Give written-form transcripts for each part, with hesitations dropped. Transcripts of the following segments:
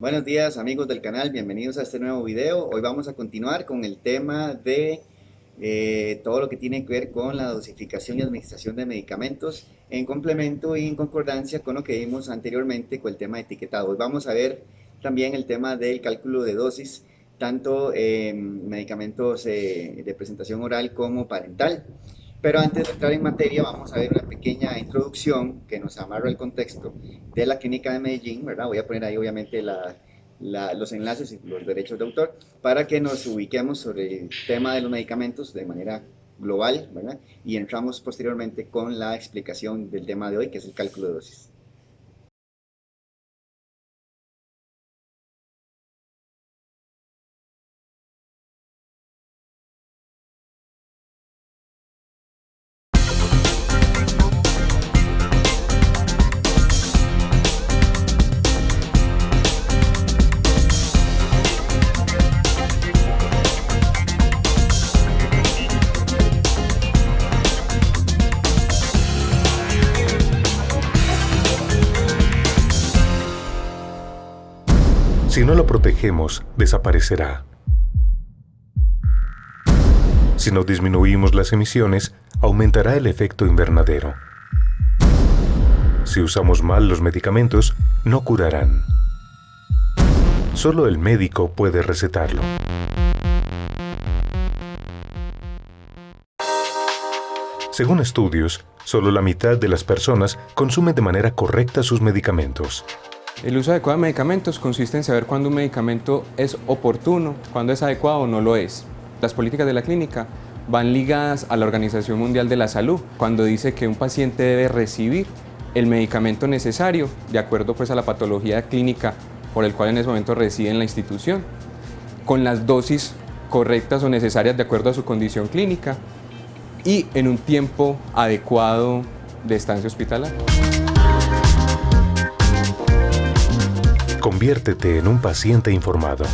Buenos días amigos del canal, bienvenidos a este nuevo video. Hoy vamos a continuar con el tema de todo lo que tiene que ver con la dosificación y administración de medicamentos en complemento y en concordancia con lo que vimos anteriormente con el tema de etiquetado. Hoy vamos a ver también el tema del cálculo de dosis, tanto en medicamentos de presentación oral como parental. Pero antes de entrar en materia, vamos a ver una pequeña introducción que nos amarra el contexto de la clínica de Medellín, ¿verdad? Voy a poner ahí obviamente los enlaces y los derechos de autor para que nos ubiquemos sobre el tema de los medicamentos de manera global, ¿verdad? Y entramos posteriormente con la explicación del tema de hoy, que es el cálculo de dosis. Si no lo protegemos, desaparecerá. Si no disminuimos las emisiones, aumentará el efecto invernadero. Si usamos mal los medicamentos, no curarán. Solo el médico puede recetarlo. Según estudios, solo la mitad de las personas consumen de manera correcta sus medicamentos. El uso adecuado de medicamentos consiste en saber cuándo un medicamento es oportuno, cuándo es adecuado o no lo es. Las políticas de la clínica van ligadas a la Organización Mundial de la Salud, cuando dice que un paciente debe recibir el medicamento necesario de acuerdo a la patología clínica por el cual en ese momento reside en la institución, con las dosis correctas o necesarias de acuerdo a su condición clínica y en un tiempo adecuado de estancia hospitalaria. Conviértete en un paciente informado.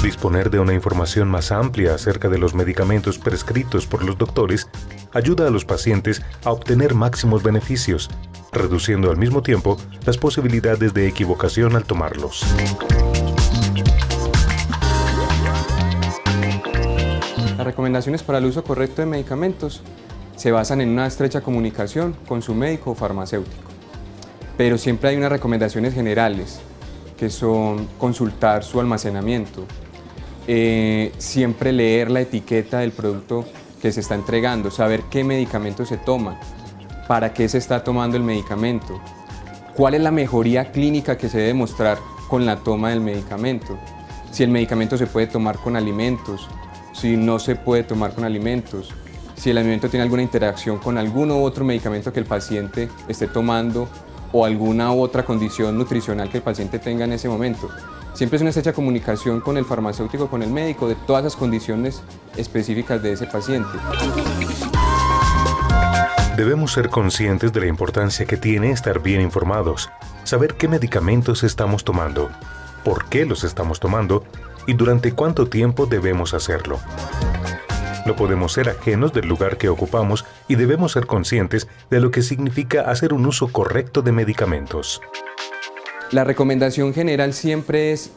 Disponer de una información más amplia acerca de los medicamentos prescritos por los doctores ayuda a los pacientes a obtener máximos beneficios, reduciendo al mismo tiempo las posibilidades de equivocación al tomarlos. Las recomendaciones para el uso correcto de medicamentos se basan en una estrecha comunicación con su médico o farmacéutico. Pero siempre hay unas recomendaciones generales, que son consultar su almacenamiento, siempre leer la etiqueta del producto que se está entregando, saber qué medicamento se toma, para qué se está tomando el medicamento, cuál es la mejoría clínica que se debe mostrar con la toma del medicamento, si el medicamento se puede tomar con alimentos, si no se puede tomar con alimentos, si el alimento tiene alguna interacción con algún otro medicamento que el paciente esté tomando o alguna otra condición nutricional que el paciente tenga en ese momento. Siempre es una estrecha comunicación con el farmacéutico, con el médico, de todas las condiciones específicas de ese paciente. Debemos ser conscientes de la importancia que tiene estar bien informados, saber qué medicamentos estamos tomando, por qué los estamos tomando y durante cuánto tiempo debemos hacerlo. No podemos ser ajenos del lugar que ocupamos y debemos ser conscientes de lo que significa hacer un uso correcto de medicamentos. La recomendación general siempre es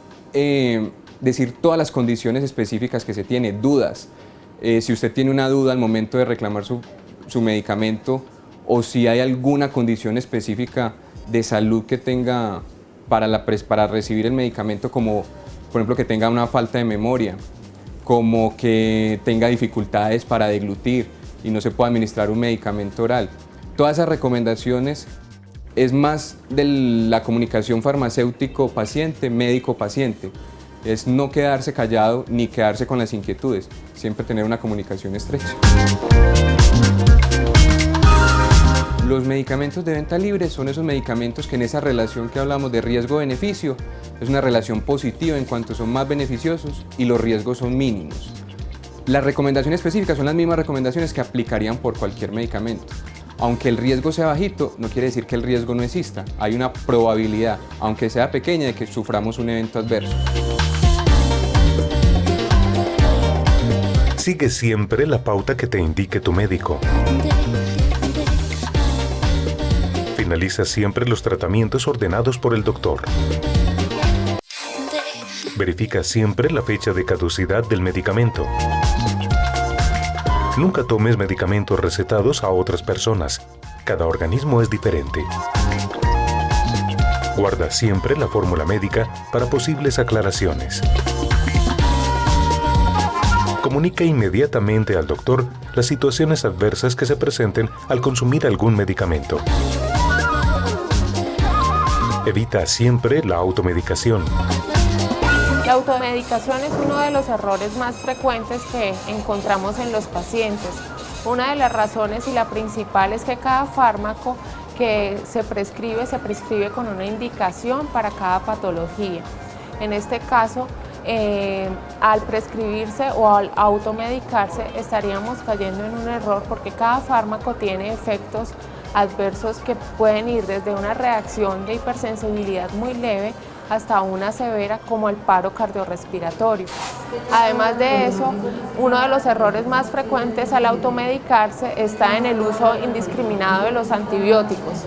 decir todas las condiciones específicas que se tiene, dudas. Si usted tiene una duda al momento de reclamar su medicamento o si hay alguna condición específica de salud que tenga para recibir el medicamento, como por ejemplo que tenga una falta de memoria, como que tenga dificultades para deglutir y no se pueda administrar un medicamento oral. Todas esas recomendaciones es más de la comunicación farmacéutico-paciente, médico-paciente. Es no quedarse callado ni quedarse con las inquietudes, siempre tener una comunicación estrecha. Los medicamentos de venta libre son esos medicamentos que en esa relación que hablamos de riesgo-beneficio es una relación positiva en cuanto son más beneficiosos y los riesgos son mínimos. Las recomendaciones específicas son las mismas recomendaciones que aplicarían por cualquier medicamento. Aunque el riesgo sea bajito, no quiere decir que el riesgo no exista. Hay una probabilidad, aunque sea pequeña, de que suframos un evento adverso. Sigue siempre la pauta que te indique tu médico. Analiza siempre los tratamientos ordenados por el doctor. Verifica siempre la fecha de caducidad del medicamento. Nunca tomes medicamentos recetados a otras personas. Cada organismo es diferente. Guarda siempre la fórmula médica para posibles aclaraciones. Comunica inmediatamente al doctor las situaciones adversas que se presenten al consumir algún medicamento. Evita siempre la automedicación. La automedicación es uno de los errores más frecuentes que encontramos en los pacientes. Una de las razones y la principal es que cada fármaco que se prescribe con una indicación para cada patología. En este caso, al prescribirse o al automedicarse estaríamos cayendo en un error porque cada fármaco tiene efectos adversos que pueden ir desde una reacción de hipersensibilidad muy leve hasta una severa como el paro cardiorrespiratorio. Además de eso, uno de los errores más frecuentes al automedicarse está en el uso indiscriminado de los antibióticos,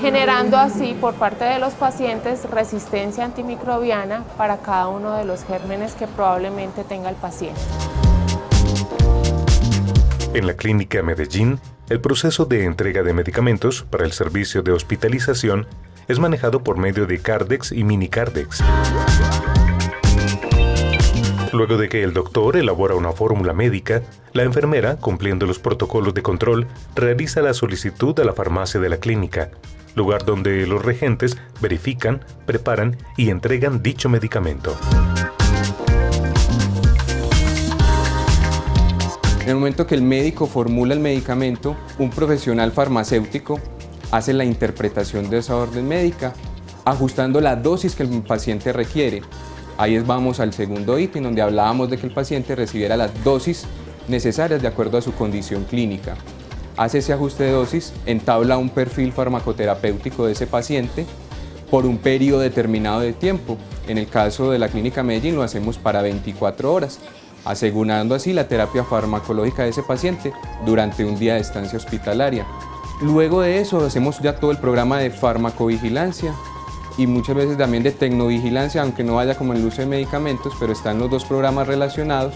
generando así por parte de los pacientes resistencia antimicrobiana para cada uno de los gérmenes que probablemente tenga el paciente. En la Clínica Medellín, el proceso de entrega de medicamentos para el servicio de hospitalización es manejado por medio de Cardex y Mini Cardex. Luego de que el doctor elabora una fórmula médica, la enfermera, cumpliendo los protocolos de control, realiza la solicitud a la farmacia de la clínica, lugar donde los regentes verifican, preparan y entregan dicho medicamento. En el momento que el médico formula el medicamento, un profesional farmacéutico hace la interpretación de esa orden médica, ajustando la dosis que el paciente requiere. Ahí vamos al segundo ítem, donde hablábamos de que el paciente recibiera las dosis necesarias de acuerdo a su condición clínica. Hace ese ajuste de dosis, entabla un perfil farmacoterapéutico de ese paciente por un periodo determinado de tiempo. En el caso de la Clínica Medellín lo hacemos para 24 horas, asegurando así la terapia farmacológica de ese paciente durante un día de estancia hospitalaria. Luego de eso hacemos ya todo el programa de farmacovigilancia y muchas veces también de tecnovigilancia, aunque no vaya como el uso de medicamentos, pero están los dos programas relacionados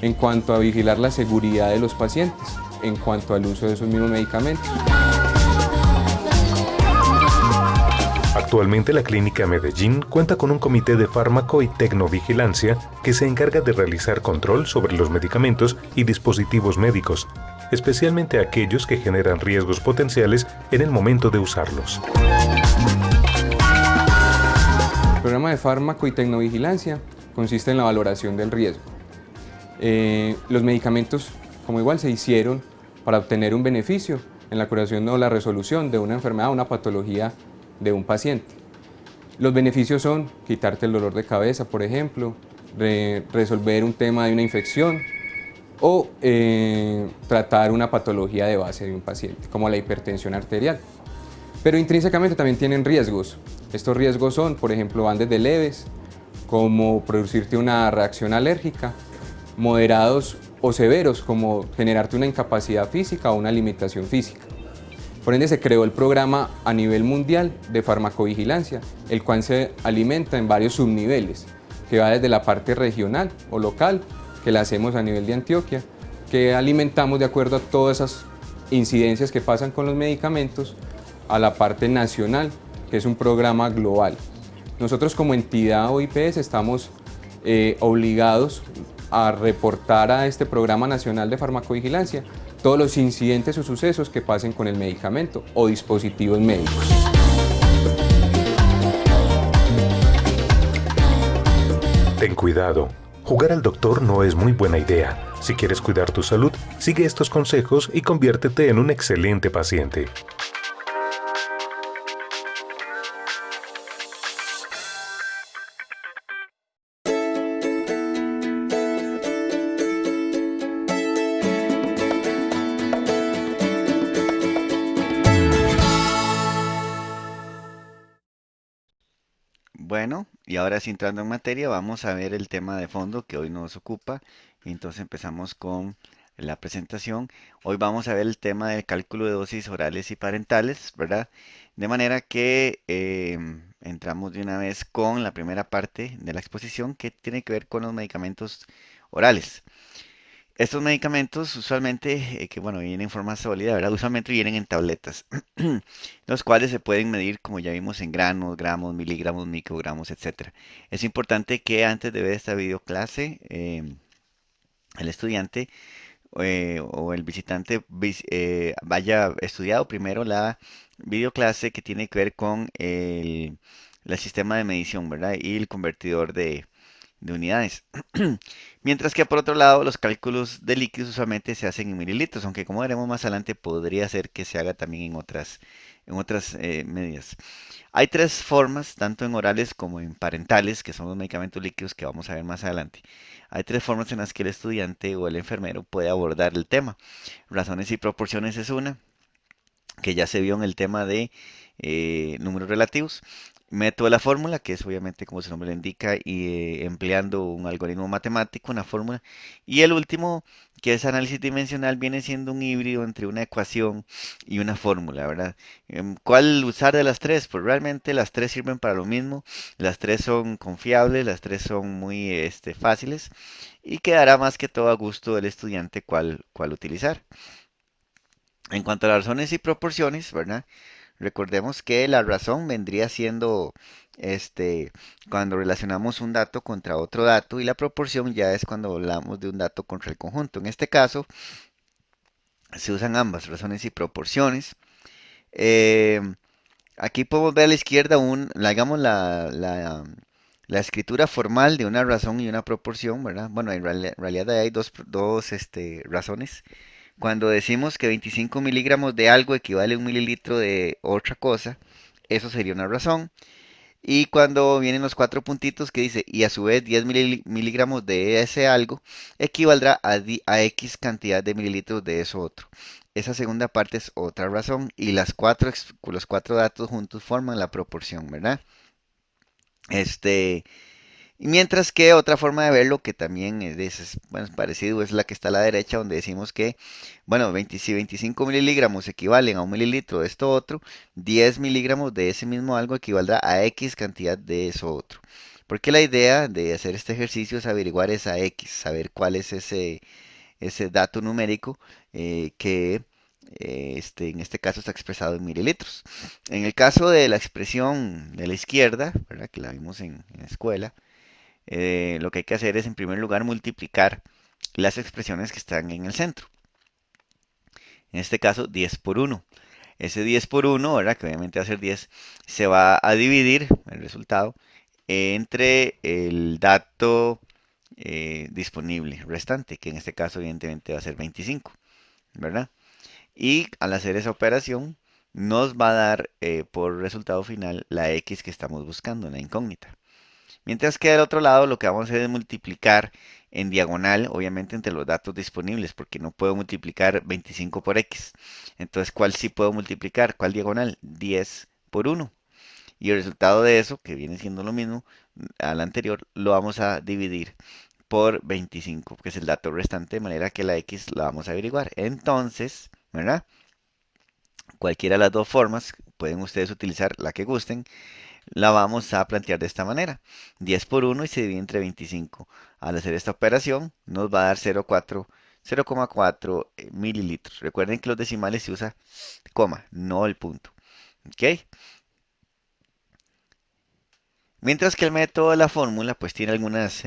en cuanto a vigilar la seguridad de los pacientes, en cuanto al uso de esos mismos medicamentos. Actualmente la Clínica Medellín cuenta con un comité de fármaco y tecnovigilancia que se encarga de realizar control sobre los medicamentos y dispositivos médicos, especialmente aquellos que generan riesgos potenciales en el momento de usarlos. El programa de fármaco y tecnovigilancia consiste en la valoración del riesgo. Los medicamentos, como igual, se hicieron para obtener un beneficio en la curación o la resolución de una enfermedad o una patología de un paciente. Los beneficios son quitarte el dolor de cabeza, por ejemplo, resolver un tema de una infección o tratar una patología de base de un paciente, como la hipertensión arterial. Pero intrínsecamente también tienen riesgos. Estos riesgos son, por ejemplo, van desde leves, como producirte una reacción alérgica, moderados o severos, como generarte una incapacidad física o una limitación física. Por ende, se creó el programa a nivel mundial de farmacovigilancia, el cual se alimenta en varios subniveles, que va desde la parte regional o local, que la hacemos a nivel de Antioquia, que alimentamos de acuerdo a todas esas incidencias que pasan con los medicamentos, a la parte nacional, que es un programa global. Nosotros como entidad OIPS estamos obligados a reportar a este programa nacional de farmacovigilancia todos los incidentes o sucesos que pasen con el medicamento o dispositivos médicos. Ten cuidado. Jugar al doctor no es muy buena idea. Si quieres cuidar tu salud, sigue estos consejos y conviértete en un excelente paciente. Bueno, y ahora sí entrando en materia, vamos a ver el tema de fondo que hoy nos ocupa. Y entonces empezamos con la presentación. Hoy vamos a ver el tema del cálculo de dosis orales y parentales, ¿verdad? De manera que entramos de una vez con la primera parte de la exposición que tiene que ver con los medicamentos orales. Estos medicamentos usualmente, que bueno, vienen en forma sólida, ¿verdad? Usualmente vienen en tabletas, los cuales se pueden medir, como ya vimos, en gramos, gramos, miligramos, microgramos, etcétera. Es importante que antes de ver esta videoclase, el estudiante o el visitante vaya estudiado primero la videoclase que tiene que ver con el sistema de medición, ¿verdad? Y el convertidor de unidades. Mientras que por otro lado, los cálculos de líquidos usualmente se hacen en mililitros, aunque como veremos más adelante, podría ser que se haga también en otras medidas. Hay tres formas, tanto en orales como en parentales, que son los medicamentos líquidos que vamos a ver más adelante. Hay tres formas en las que el estudiante o el enfermero puede abordar el tema. Razones y proporciones es una, que ya se vio en el tema de números relativos. Método de la fórmula, que es obviamente como su nombre le indica, y empleando un algoritmo matemático, una fórmula. Y el último, que es análisis dimensional, viene siendo un híbrido entre una ecuación y una fórmula, ¿verdad? ¿Cuál usar de las tres? Pues realmente las tres sirven para lo mismo, las tres son confiables, las tres son muy fáciles y quedará más que todo a gusto del estudiante cuál utilizar. En cuanto a las razones y proporciones, ¿verdad? Recordemos que la razón vendría siendo cuando relacionamos un dato contra otro dato y la proporción ya es cuando hablamos de un dato contra el conjunto. En este caso se usan ambas, razones y proporciones. Eh, Aquí podemos ver a la izquierda hagamos la escritura formal de una razón y una proporción, ¿verdad? Bueno, en realidad hay dos razones. Cuando decimos que 25 miligramos de algo equivale a un mililitro de otra cosa, eso sería una razón. Y cuando vienen los cuatro puntitos que dice, y a su vez 10 miligramos de ese algo, equivaldrá a X cantidad de mililitros de eso otro. Esa segunda parte es otra razón y los cuatro datos juntos forman la proporción, ¿verdad? Este, y mientras que otra forma de verlo, que también bueno, es parecido, es la que está a la derecha, donde decimos que, bueno, si 25 miligramos equivalen a un mililitro de esto otro, 10 miligramos de ese mismo algo equivaldrá a X cantidad de eso otro. Porque la idea de hacer este ejercicio es averiguar esa X, saber cuál es ese dato numérico que en este caso está expresado en mililitros. En el caso de la expresión de la izquierda, ¿verdad? Que la vimos en la escuela, lo que hay que hacer es en primer lugar multiplicar las expresiones que están en el centro. En este caso 10 por 1. Ese 10 por 1, ¿verdad? Que obviamente va a ser 10, se va a dividir el resultado entre el dato disponible restante, que en este caso evidentemente va a ser 25, ¿verdad? Y al hacer esa operación nos va a dar por resultado final la X que estamos buscando, la incógnita. Mientras que del otro lado lo que vamos a hacer es multiplicar en diagonal, obviamente entre los datos disponibles, porque no puedo multiplicar 25 por x. Entonces, ¿cuál sí puedo multiplicar? ¿Cuál diagonal? 10 por 1. Y el resultado de eso, que viene siendo lo mismo al anterior, lo vamos a dividir por 25, que es el dato restante, de manera que la x la vamos a averiguar. Entonces, ¿verdad? Cualquiera de las dos formas, pueden ustedes utilizar la que gusten, la vamos a plantear de esta manera. 10 por 1 y se divide entre 25. Al hacer esta operación nos va a dar 0,4 mililitros. Recuerden que los decimales se usa coma, no el punto. ¿Ok? Mientras que el método de la fórmula pues tiene algunas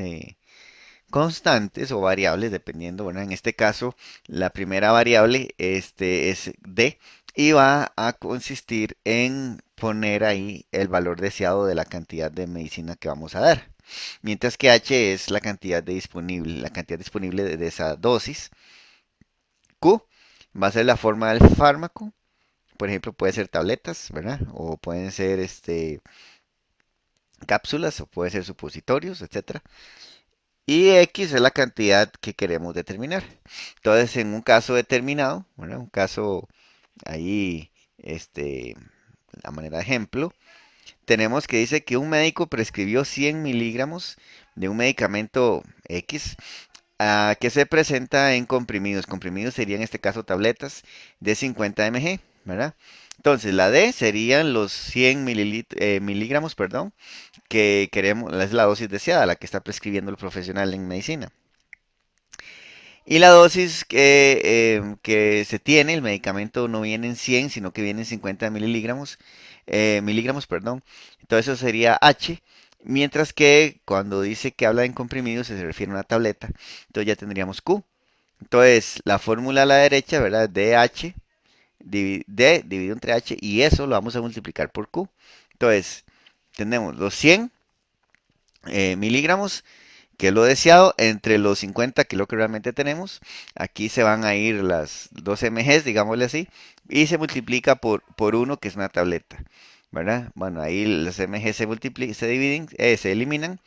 constantes o variables dependiendo, bueno, en este caso la primera variable es D y va a consistir en poner ahí el valor deseado de la cantidad de medicina que vamos a dar. Mientras que H es la cantidad disponible de esa dosis. Q va a ser la forma del fármaco. Por ejemplo, puede ser tabletas, ¿verdad? O pueden ser cápsulas o puede ser supositorios, etcétera. Y X es la cantidad que queremos determinar. Entonces, en un caso determinado, ¿verdad? Un caso ahí, a manera de ejemplo, tenemos que dice que un médico prescribió 100 miligramos de un medicamento X que se presenta en comprimidos. Comprimidos serían en este caso tabletas de 50 mg, ¿verdad? Entonces la D serían los 100 miligramos, perdón, que queremos, es la dosis deseada, la que está prescribiendo el profesional en medicina. Y la dosis que se tiene, el medicamento no viene en 100, sino que viene en 50 miligramos, perdón. Entonces eso sería H, mientras que cuando dice que habla en comprimidos se refiere a una tableta. Entonces ya tendríamos Q. Entonces la fórmula a la derecha, ¿verdad? DH, D dividido entre H, y eso lo vamos a multiplicar por Q. Entonces tenemos los 100 miligramos, que es lo deseado, entre los 50, que es lo que realmente tenemos. Aquí se van a ir las 2 mgs, digámosle así, y se multiplica por 1, que es una tableta, ¿verdad? Bueno, ahí las mg se dividen, se eliminan,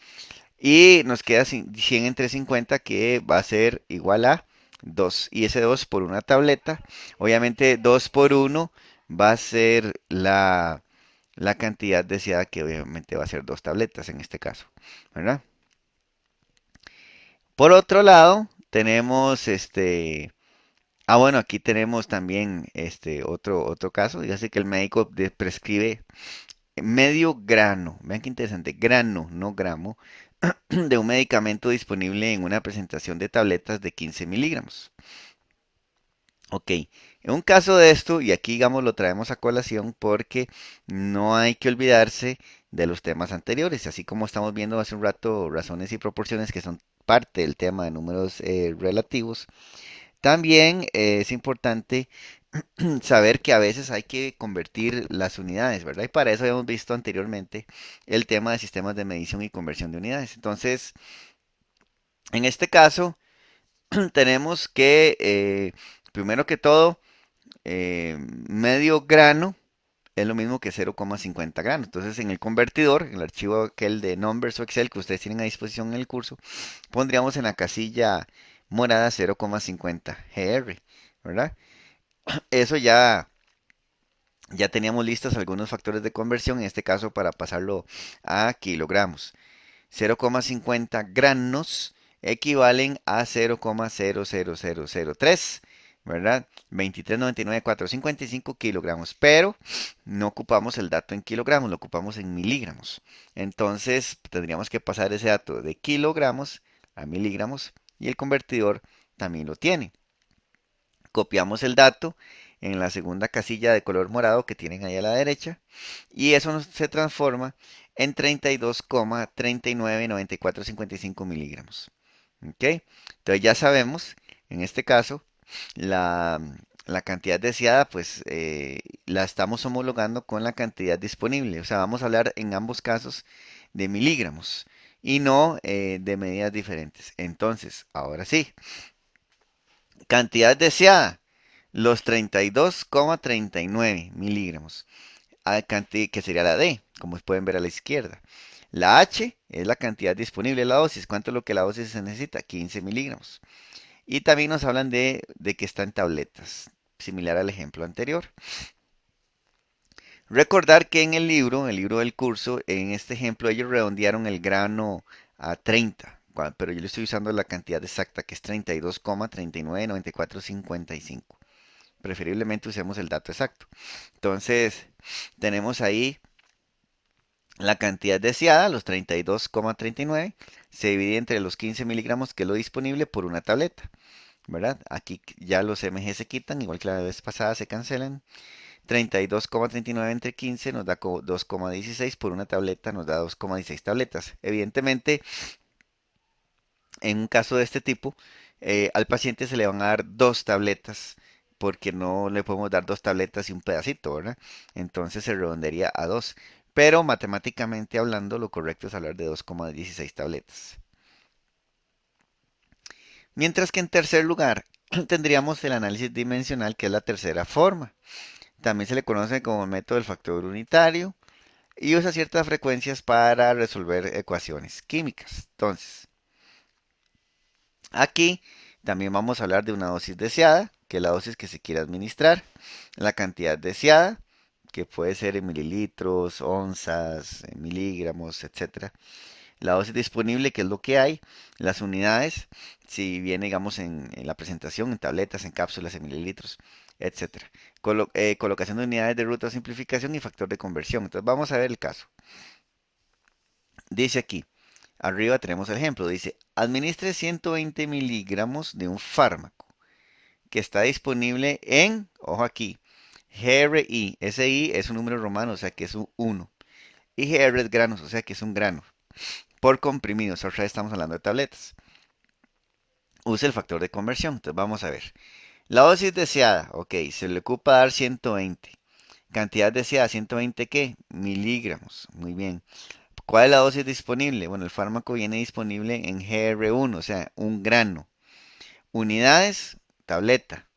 y nos queda 100 entre 50, que va a ser igual a 2, y ese 2 por una tableta, obviamente 2 por 1 va a ser la cantidad deseada, que obviamente va a ser 2 tabletas en este caso, ¿verdad? Por otro lado, tenemos bueno, aquí tenemos también otro caso. Ya sé que el médico prescribe medio grano, vean qué interesante, grano, no gramo, de un medicamento disponible en una presentación de tabletas de 15 miligramos. Ok, en un caso de esto, y aquí digamos lo traemos a colación porque no hay que olvidarse de los temas anteriores, así como estamos viendo hace un rato razones y proporciones que son parte del tema de números relativos. También es importante saber que a veces hay que convertir las unidades, ¿verdad? Y para eso hemos visto anteriormente el tema de sistemas de medición y conversión de unidades. Entonces, en este caso, tenemos que, primero que todo, medio grano es lo mismo que 0,50 granos. Entonces, en el convertidor, en el archivo aquel de Numbers o Excel que ustedes tienen a disposición en el curso, pondríamos en la casilla morada 0,50 GR, ¿verdad? Eso ya teníamos listos algunos factores de conversión, en este caso para pasarlo a kilogramos. 0,50 granos equivalen a 0,00003, ¿verdad? 23,99,455 kilogramos, pero no ocupamos el dato en kilogramos, lo ocupamos en miligramos. Entonces tendríamos que pasar ese dato de kilogramos a miligramos, y el convertidor también lo tiene. Copiamos el dato en la segunda casilla de color morado que tienen ahí a la derecha, y eso se transforma en 32,399455 miligramos. ¿Ok? Entonces ya sabemos, en este caso, la, la cantidad deseada, pues la estamos homologando con la cantidad disponible. O sea, vamos a hablar en ambos casos de miligramos y no de medidas diferentes. Entonces, ahora sí, cantidad deseada, los 32,39 miligramos, que sería la D, como pueden ver a la izquierda. La H es la cantidad disponible de la dosis. ¿Cuánto es lo que la dosis se necesita? 15 miligramos. Y también nos hablan de que está en tabletas, similar al ejemplo anterior. Recordar que en el libro del curso, en este ejemplo ellos redondearon el grano a 30, pero yo le estoy usando la cantidad exacta, que es 32,399455. Preferiblemente usemos el dato exacto. Entonces, tenemos ahí la cantidad deseada, los 32,39, se divide entre los 15 miligramos, que es lo disponible, por una tableta, ¿verdad? Aquí ya los mg se quitan, igual que la vez pasada se cancelan. 32,39 entre 15 nos da 2,16, por una tableta nos da 2,16 tabletas. Evidentemente, en un caso de este tipo, al paciente se le van a dar 2 tabletas, porque no le podemos dar 2 tabletas y un pedacito, ¿verdad? Entonces se redondearía a 2. Pero matemáticamente hablando, lo correcto es hablar de 2,16 tabletas. Mientras que en tercer lugar tendríamos el análisis dimensional, que es la tercera forma. También se le conoce como el método del factor unitario y usa ciertas frecuencias para resolver ecuaciones químicas. Entonces, aquí también vamos a hablar de una dosis deseada, que es la dosis que se quiere administrar, la cantidad deseada, que puede ser en mililitros, onzas, en miligramos, etcétera. la dosis disponible, que es lo que hay, las unidades, si viene, digamos, en la presentación, en tabletas, en cápsulas, en mililitros, etcétera. Colocación de unidades de ruta o simplificación y factor de conversión. Entonces vamos a ver el caso. Dice aquí, arriba tenemos el ejemplo, dice, administre 120 miligramos de un fármaco que está disponible en, ojo aquí, GRI. Ese I es un número romano, o sea que es un 1. Y GR es granos, o sea que es un grano. Por comprimidos, otra vez estamos hablando de tabletas. Use el factor de conversión. Entonces vamos a ver. La dosis deseada, ok, se le ocupa dar 120. Cantidad deseada, 120 ¿qué? Miligramos. Muy bien. ¿Cuál es la dosis disponible? Bueno, el fármaco viene disponible en GR1, o sea, un grano. Unidades, tableta.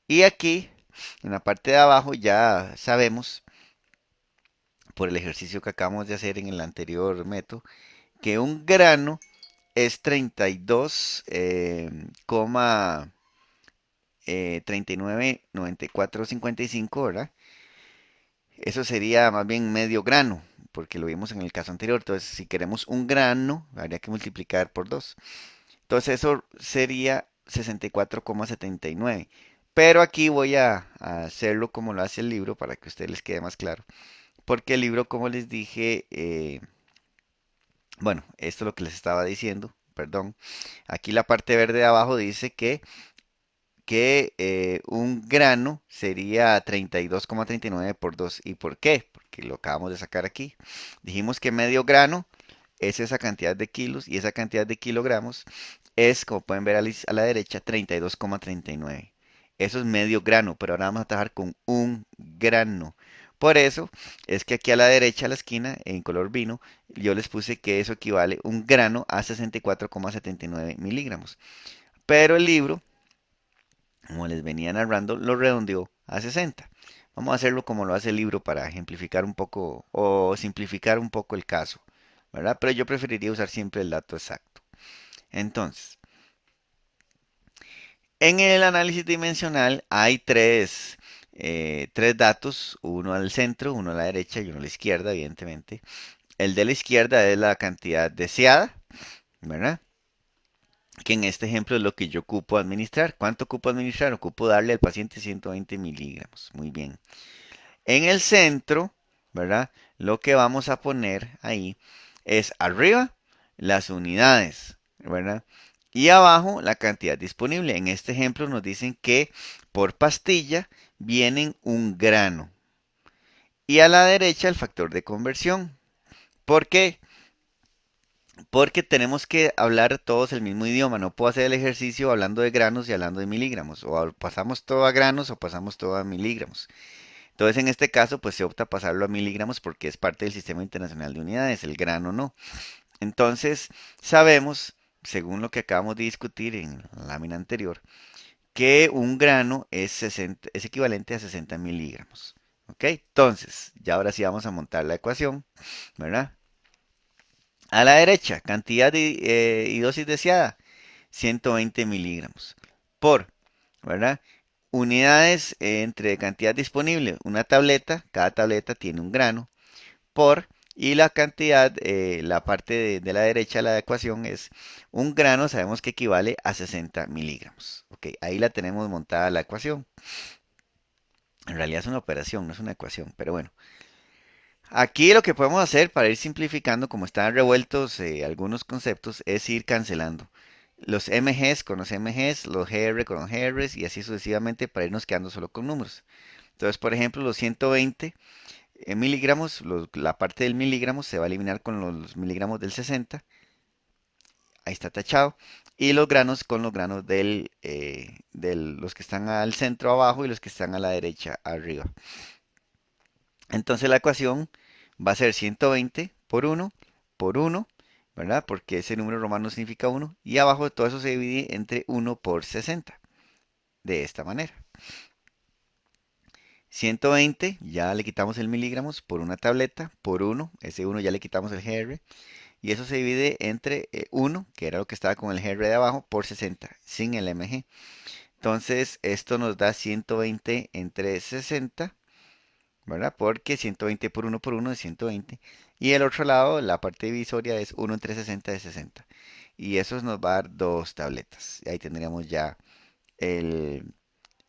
Y aquí, en la parte de abajo, ya sabemos, por el ejercicio que acabamos de hacer en el anterior método, que un grano es 32, 39,9455, ¿verdad? Eso sería más bien medio grano, porque lo vimos en el caso anterior. Entonces, si queremos un grano, habría que multiplicar por 2. Entonces, eso sería 64,79. Pero aquí voy a hacerlo como lo hace el libro para que a ustedes les quede más claro. Porque el libro, como les dije, bueno, esto es lo que les estaba diciendo, perdón. Aquí la parte verde de abajo dice que un grano sería 32,39 por 2. ¿Y por qué? Porque lo acabamos de sacar aquí. Dijimos que medio grano es esa cantidad de kilos y esa cantidad de kilogramos es, como pueden ver a la derecha, 32,39. Eso es medio grano, pero ahora vamos a trabajar con un grano. Por eso es que aquí a la derecha, a la esquina, en color vino, yo les puse que eso equivale un grano a 64,79 miligramos. Pero el libro, como les venía narrando, lo redondeó a 60. Vamos a hacerlo como lo hace el libro para ejemplificar un poco o simplificar un poco el caso, ¿verdad? Pero yo preferiría usar siempre el dato exacto. Entonces, en el análisis dimensional hay tres datos, uno al centro, uno a la derecha y uno a la izquierda, evidentemente. El de la izquierda es la cantidad deseada, ¿verdad? Que en este ejemplo es lo que yo ocupo administrar. ¿Cuánto ocupo administrar? Ocupo darle al paciente 120 miligramos. Muy bien. En el centro, ¿verdad? Lo que vamos a poner ahí es arriba las unidades, ¿verdad? Y abajo la cantidad disponible. En este ejemplo nos dicen que por pastilla vienen un grano. Y a la derecha el factor de conversión. ¿Por qué? Porque tenemos que hablar todos el mismo idioma. No puedo hacer el ejercicio hablando de granos y hablando de miligramos. O pasamos todo a granos o pasamos todo a miligramos. Entonces, en este caso, pues se opta pasarlo a miligramos porque es parte del Sistema Internacional de Unidades, el grano no. Entonces, sabemos, según lo que acabamos de discutir en la lámina anterior, que un grano es equivalente a 60 miligramos. ¿Ok? Entonces, ya ahora sí vamos a montar la ecuación, ¿verdad? A la derecha, cantidad y dosis deseada, 120 miligramos. Por, ¿verdad? Unidades entre cantidad disponible, una tableta, cada tableta tiene un grano, por, y la cantidad, la parte de la derecha de la ecuación es un grano, sabemos que equivale a 60 miligramos. Ok, ahí la tenemos montada la ecuación. En realidad es una operación, no es una ecuación, pero bueno. Aquí lo que podemos hacer para ir simplificando, como están revueltos algunos conceptos, es ir cancelando los MGs con los MGs, los GR con los GRs y así sucesivamente para irnos quedando solo con números. Entonces, por ejemplo, los 120 miligramos, la parte del miligramo se va a eliminar con los miligramos del 60. Ahí está tachado. Y los granos con los granos los que están al centro abajo y los que están a la derecha arriba. Entonces la ecuación va a ser 120 por 1, ¿verdad? Porque ese número romano significa 1. Y abajo de todo eso se divide entre 1 por 60. De esta manera. 120, ya le quitamos el miligramos por una tableta, por 1. Ese 1 ya le quitamos el GR. Y eso se divide entre 1, que era lo que estaba con el GR de abajo, por 60, sin el MG. Entonces, esto nos da 120 entre 60 ¿verdad? Porque 120 por uno es 120. Y el otro lado, la parte divisoria es 1 entre 60 de 60. Y eso nos va a dar dos tabletas. Y ahí tendríamos ya el,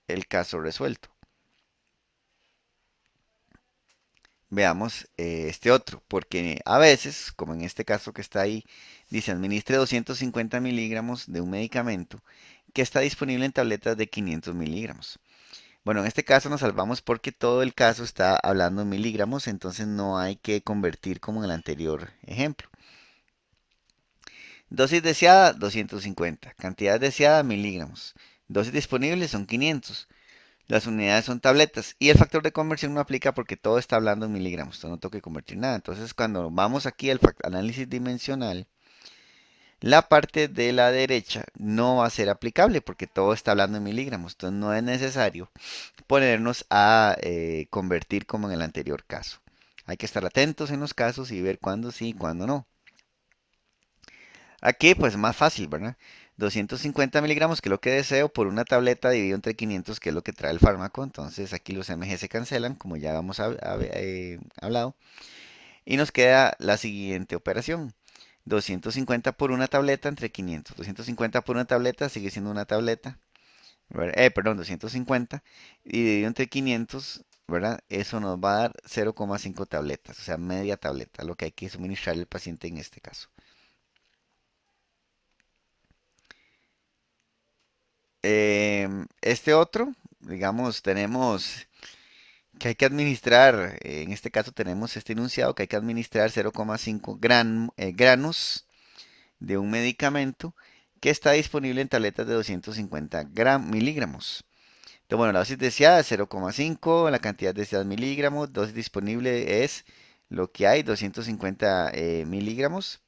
el caso resuelto. Veamos este otro, porque a veces, como en este caso que está ahí, dice administre 250 miligramos de un medicamento que está disponible en tabletas de 500 miligramos. Bueno, en este caso nos salvamos porque todo el caso está hablando en miligramos, entonces no hay que convertir como en el anterior ejemplo. Dosis deseada, 250. Cantidad deseada, miligramos. Dosis disponible son 500. Las unidades son tabletas. Y el factor de conversión no aplica porque todo está hablando en miligramos. Entonces no tengo que convertir nada. Entonces cuando vamos aquí al análisis dimensional, la parte de la derecha no va a ser aplicable porque todo está hablando en miligramos. Entonces no es necesario ponernos a convertir como en el anterior caso. Hay que estar atentos en los casos y ver cuándo sí y cuándo no. Aquí pues más fácil, ¿verdad? 250 miligramos, que es lo que deseo, por una tableta dividido entre 500, que es lo que trae el fármaco. Entonces aquí los mg se cancelan, como ya hemos hablado. Y nos queda la siguiente operación. 250 por una tableta entre 500. 250 por una tableta sigue siendo una tableta. Perdón, 250 dividido entre 500, ¿verdad? Eso nos va a dar 0,5 tabletas, o sea, media tableta, lo que hay que suministrar al paciente en este caso. Este otro, digamos, tenemos que hay que administrar, en este caso tenemos este enunciado que hay que administrar 0,5 granos de un medicamento que está disponible en tabletas de 250 miligramos. Entonces, bueno, la dosis deseada es 0,5, la cantidad deseada es miligramos, dosis disponible es lo que hay, 250 miligramos.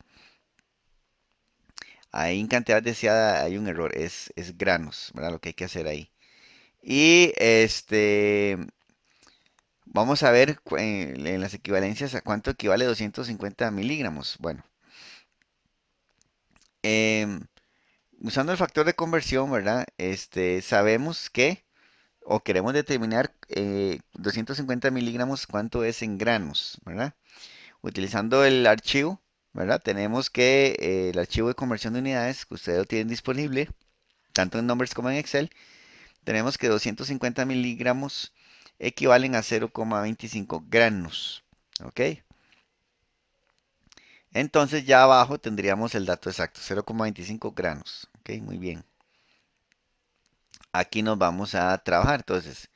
Ahí en cantidad deseada hay un error, es granos, ¿verdad? Lo que hay que hacer ahí. Y vamos a ver en las equivalencias a cuánto equivale 250 miligramos. Bueno, em, usando el factor de conversión, ¿verdad? Sabemos que, o queremos determinar 250 miligramos cuánto es en granos, ¿verdad? Utilizando el archivo, ¿verdad? Tenemos que el archivo de conversión de unidades, que ustedes lo tienen disponible, tanto en Numbers como en Excel, tenemos que 250 miligramos equivalen a 0,25 granos, ¿ok? Entonces ya abajo tendríamos el dato exacto, 0,25 granos, ¿ok? Muy bien. Aquí nos vamos a trabajar, entonces.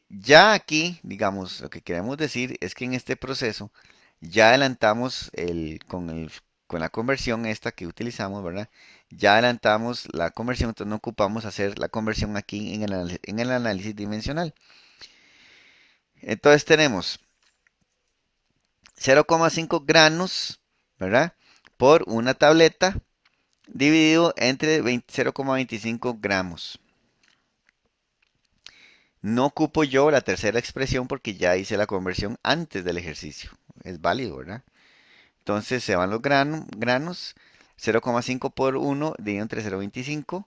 Ya aquí, digamos, lo que queremos decir es que en este proceso ya adelantamos con la conversión esta que utilizamos, ¿verdad? Ya adelantamos la conversión, entonces no ocupamos hacer la conversión aquí en el análisis dimensional. Entonces tenemos 0,5 granos, ¿verdad? Por una tableta dividido entre 0,25 gramos. No ocupo yo la tercera expresión porque ya hice la conversión antes del ejercicio. Es válido, ¿verdad? Entonces se van los granos. 0,5 por 1 dividido entre 0,25.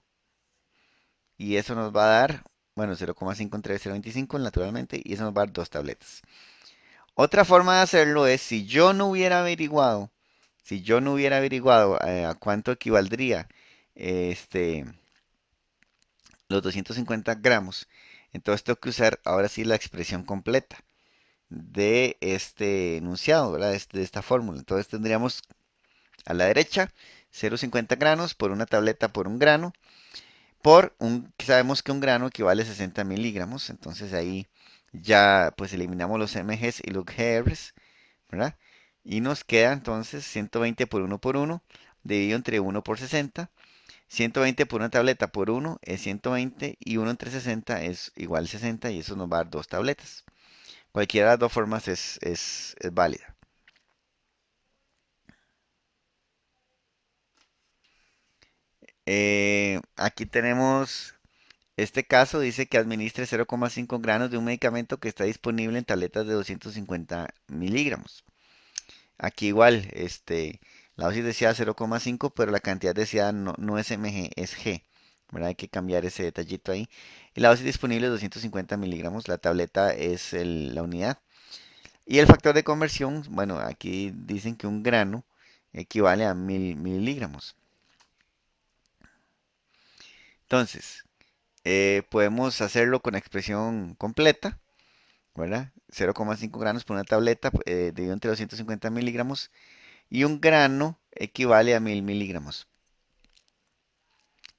Y eso nos va a dar, bueno, 0,5 entre 0,25 naturalmente. Y eso nos va a dar dos tabletas. Otra forma de hacerlo es si yo no hubiera averiguado a cuánto equivaldría este, los 250 gramos. Entonces tengo que usar ahora sí la expresión completa de este enunciado, ¿verdad? De esta fórmula. Entonces tendríamos a la derecha 0,50 granos por una tableta por un grano, sabemos que un grano equivale a 60 miligramos, entonces ahí ya pues eliminamos los mg's y los gr's, ¿verdad? Y nos queda entonces 120 por 1 dividido entre 1 por 60. 120 por una tableta por 1 es 120 y 1 entre 60 es igual a 60 y eso nos va a dar dos tabletas. Cualquiera de las dos formas es válida. Aquí tenemos este caso, dice que administre 0,5 granos de un medicamento que está disponible en tabletas de 250 miligramos. Aquí igual, la dosis deseada 0,5, pero la cantidad deseada no es mg, es g. ¿verdad? Hay que cambiar ese detallito ahí. Y la dosis disponible es 250 miligramos. La tableta es la unidad. Y el factor de conversión, bueno, aquí dicen que un grano equivale a 1000 miligramos. Entonces, podemos hacerlo con expresión completa, ¿verdad? 0,5 granos por una tableta dividido entre 250 miligramos. Y un grano equivale a 1000 miligramos.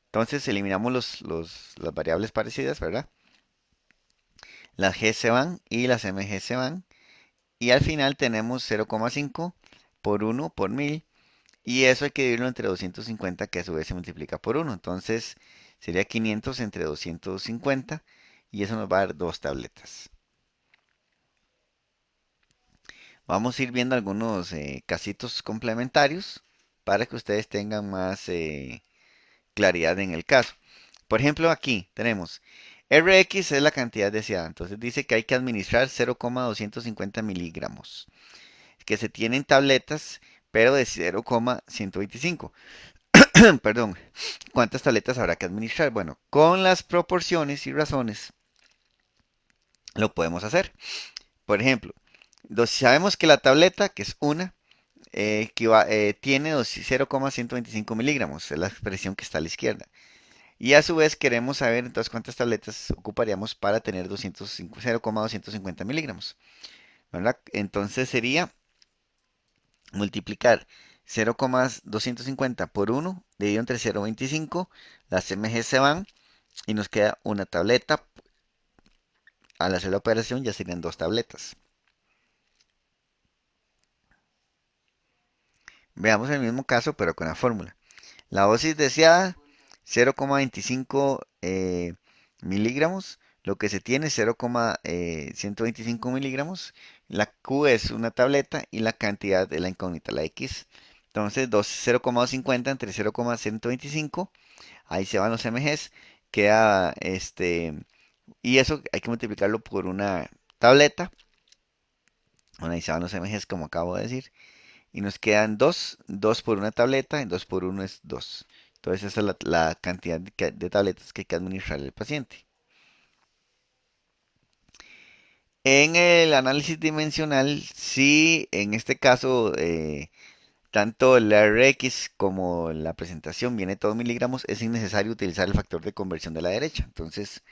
Entonces eliminamos las variables parecidas, ¿verdad? Las G se van y las mg se van. Y al final tenemos 0,5 por 1 por 1000. Y eso hay que dividirlo entre 250, que a su vez se multiplica por 1. Entonces sería 500 entre 250. Y eso nos va a dar dos tabletas. Vamos a ir viendo algunos casitos complementarios para que ustedes tengan más claridad en el caso. Por ejemplo, aquí tenemos Rx es la cantidad deseada. Entonces dice que hay que administrar 0,250 miligramos. Que se tienen tabletas, pero de 0,125. Perdón. ¿Cuántas tabletas habrá que administrar? Bueno, con las proporciones y razones lo podemos hacer. Por ejemplo, sabemos que la tableta, que es una, tiene 0,125 miligramos. Es la expresión que está a la izquierda. Y a su vez queremos saber entonces cuántas tabletas ocuparíamos para tener 0,250 miligramos, ¿verdad? Entonces sería multiplicar 0,250 por 1 dividido entre 0,25. Las mg se van y nos queda una tableta. Al hacer la operación ya serían dos tabletas. Veamos el mismo caso pero con la fórmula. La dosis deseada 0,25 miligramos. Lo que se tiene es 0,125 miligramos. La Q es una tableta y la cantidad de la incógnita, la X. Entonces 0,250 entre 0,125. Ahí se van los mgs. Queda y eso hay que multiplicarlo por una tableta. Bueno, ahí se van los mgs como acabo de decir. Y nos quedan 2, 2 por una tableta, y 2 por 1 es 2. Entonces esa es la cantidad de tabletas que hay que administrar al paciente. En el análisis dimensional, si en este caso tanto el RX como la presentación viene todo en miligramos, es innecesario utilizar el factor de conversión de la derecha. Entonces